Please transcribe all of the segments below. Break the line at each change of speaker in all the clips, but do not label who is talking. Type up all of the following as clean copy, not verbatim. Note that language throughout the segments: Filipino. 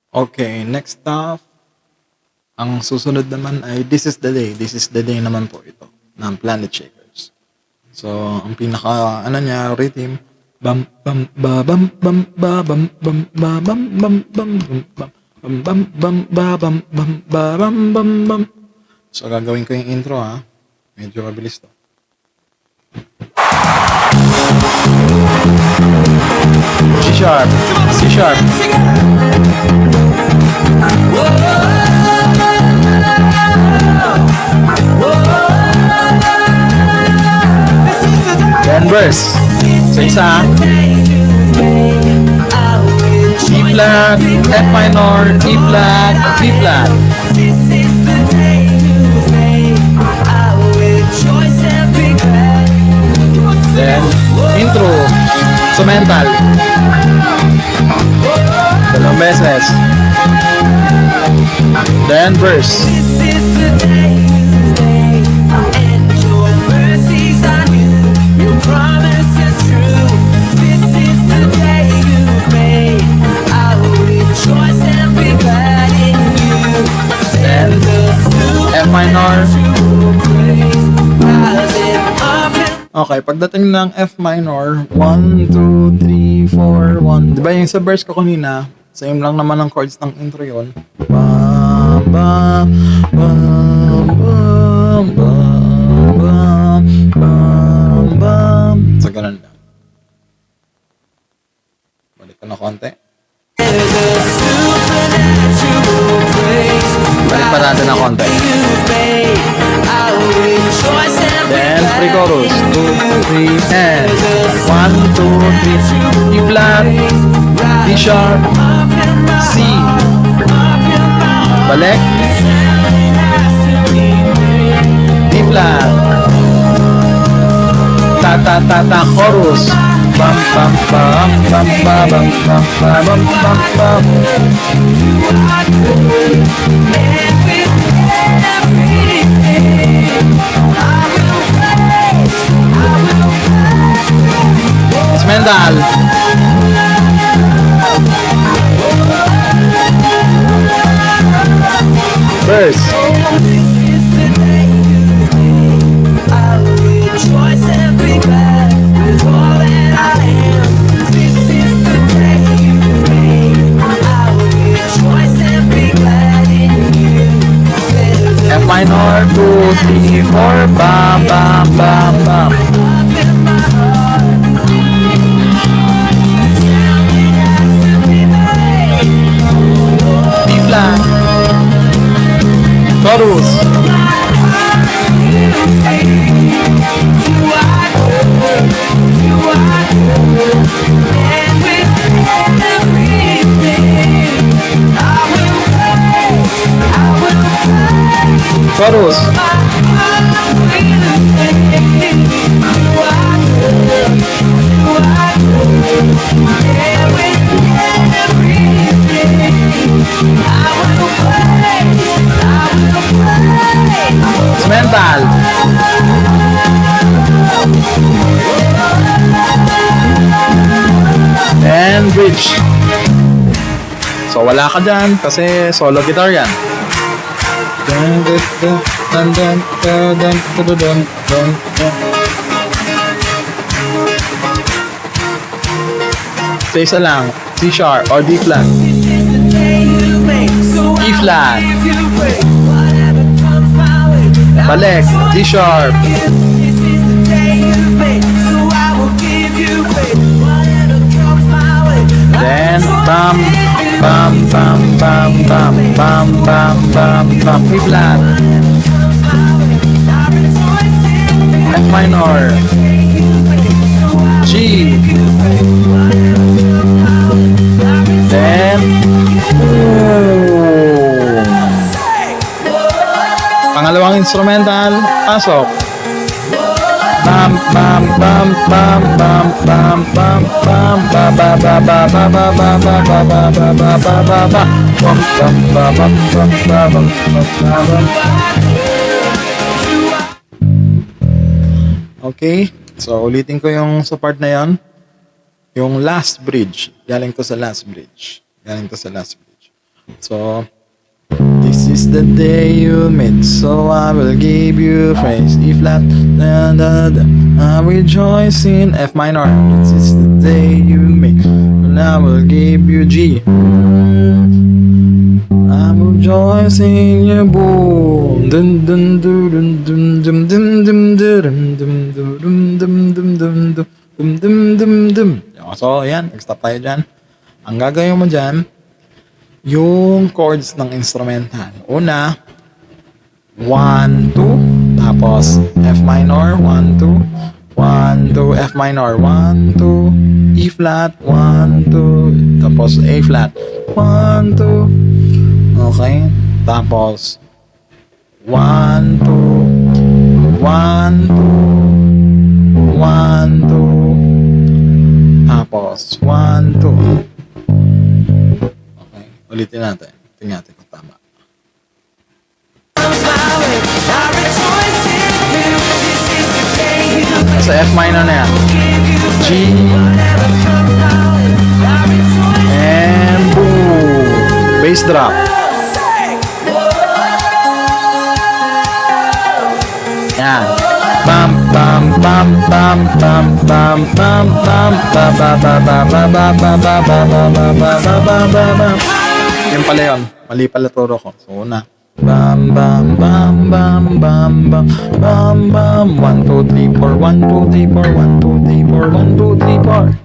Okay, next up, ang susunod naman ay This is the Day. This is the Day naman po ito ng Planet Shakers. So, ang pinaka ano niya, rhythm, bam bam ba bam bam ba bam bam ba bam bam bam bam bam bam ba bam bam ba bam bam bam. So, gagawin ko yung intro ha. Medyo mabilis to. C sharp, C sharp. Then verse. So isa, E flat, F minor, E flat, B flat. Then intro, instrumental. Dalawang beses. Then verse. Then F minor. Okay, pagdating ng F minor, 1, 2, 3, 4, 1. Diba yung sa verse ko kanina, same lang naman ang chords ng intro yun. Bam, bam, bam, bam, bam, bam, bam. So, ganun lang. Balik ko na konti. Balik pa natin na konti. Then, pre-chorus. 2, 3, and 1, 2, 3. E flat, D sharp, C. Balik. D flat. Ta ta ta ta chorus. Bam bam bam bam bam bam bam bam bam bam. Instrumental. Verse. F minor, 2, 3, 4, bam, bam, bam, bam. D flat. Chorus. Chorus. Instrumental. And bridge. So wala ka dyan kasi solo guitar yan. So isa lang, C sharp or D flat. E flat. Balik, D sharp. Then bam bam bam bam bam bam bam bam bam. E flat. F minor. G. Then pangalawang instrumental, pasok. Bam bam bam bam bam bam bam bam ba ba ba ba ba ba ba ba ba ba ba ba ba ba ba bam bam ba bam bam ba bam bam. Okay, so ulitin ko yung sa part na yan. Yung last bridge, galing to sa last bridge. So, this is the day you made, so I will give you praise. E flat, da da da. I will rejoice in F minor. This is the day you made, and I will give you G. I will rejoice in your boom. Dun dun dun dun dun dun dun dun dun dun dun dun dun dun dum dum dum dum. So, yan. Nag-stop tayo dyan. Ang gagawin mo dyan, yung chords ng instrumental. Una, 1, 2, tapos F minor, 1, 2, 1, 2, F minor, 1, 2, E flat, 1, 2, tapos A flat, 1, 2, okay, tapos 1, 2, 1, 2, 1, 2, tapos 1, 2. Ulitin natin. Tingnan natin kung tama. Sa F minor na yan. G. And boom. Bass drop. Yan. Bam bam bam bam bam bam bam bam ba ba ba ba ba ba ba ba ba ba ba ba ba. Yan pala yun. Mali pala turo ko. So, una. Bam, bam, bam, bam, bam, bam, bam, bam. 1, 2, 3, 4, 1, 2, 3, 4, 1, 2, 3, 4, 1, 2, 3, 4.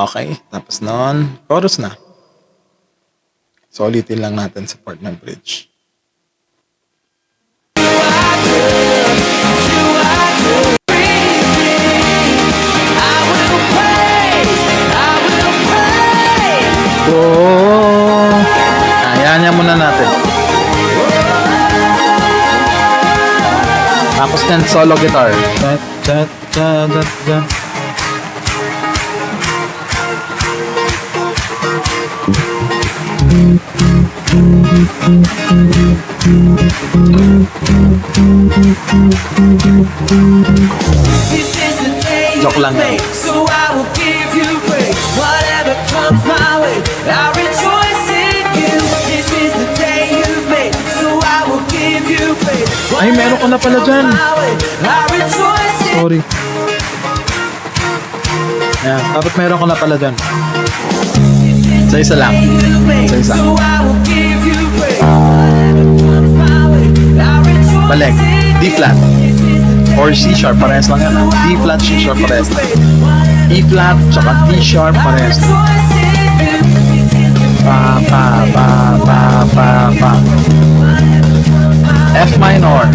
Okay. Tapos nun, chorus na. So, ulitin lang natin sa part ng bridge. Ayan muna natin. Tapos yan, solo guitar. Joke lang yan. So I will give you praise. Whatever comes my way, I'll rejoice in you. This is the day you've made. So I will give you praise. Ay, meron ko na pala dyan. Sorry. Ayan, dapat meron ko na pala dyan. Isa-isa lang. Isa-isa. Balik. D flat. Or C sharp, parehas lang yan. D flat, C sharp, parehas lang. E flat, tsaka D sharp, parehas lang. Pa, pa, pa, pa, pa, pa. F minor.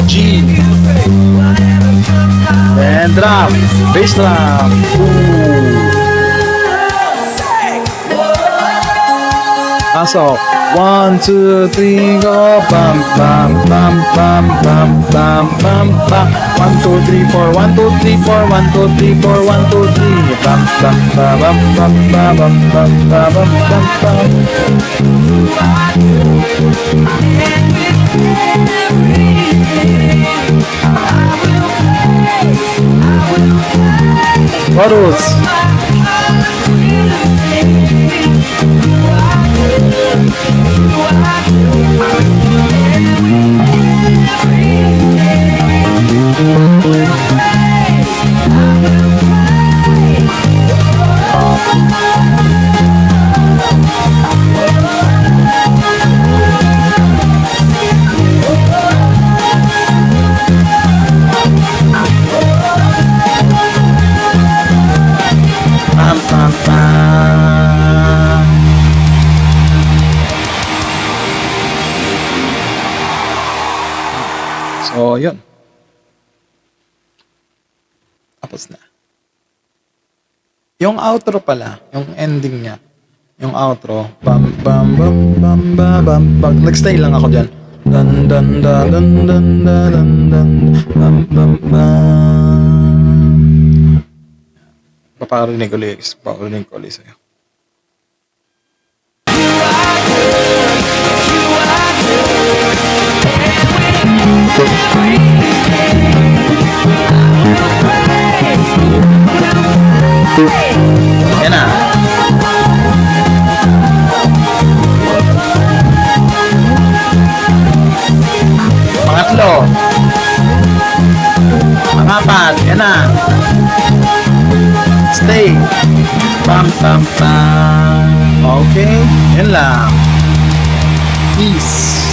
G. And drop. Bass drum. Pasok. 1, 2, 3, go. Bam, bam, bam, bam, bam, bam, bam, bam. 1, 2, 3, 4. 1, 2, 3, 4. 1, 2, 3, 4. 1, 2, 3. Bam, bam, bam, bam, bam, bam, bam, bam, bam, bam, bam. Chorus. Pam, pam, pam. So, yun. Tapos na. Yung outro pala, yung ending niya, yung outro, bam, bam, bam, bam, bam, bam, bam. Nag-stay lang ako dyan. Dan, dan, dan, dan, dan, dan, dan, bam, bam, bam. Paparinig ulit sa'yo. Yan na. Pangatlo. Pangapat. Yan na. Stay. Pam, pam, pam. Okay. Yan lang. Peace.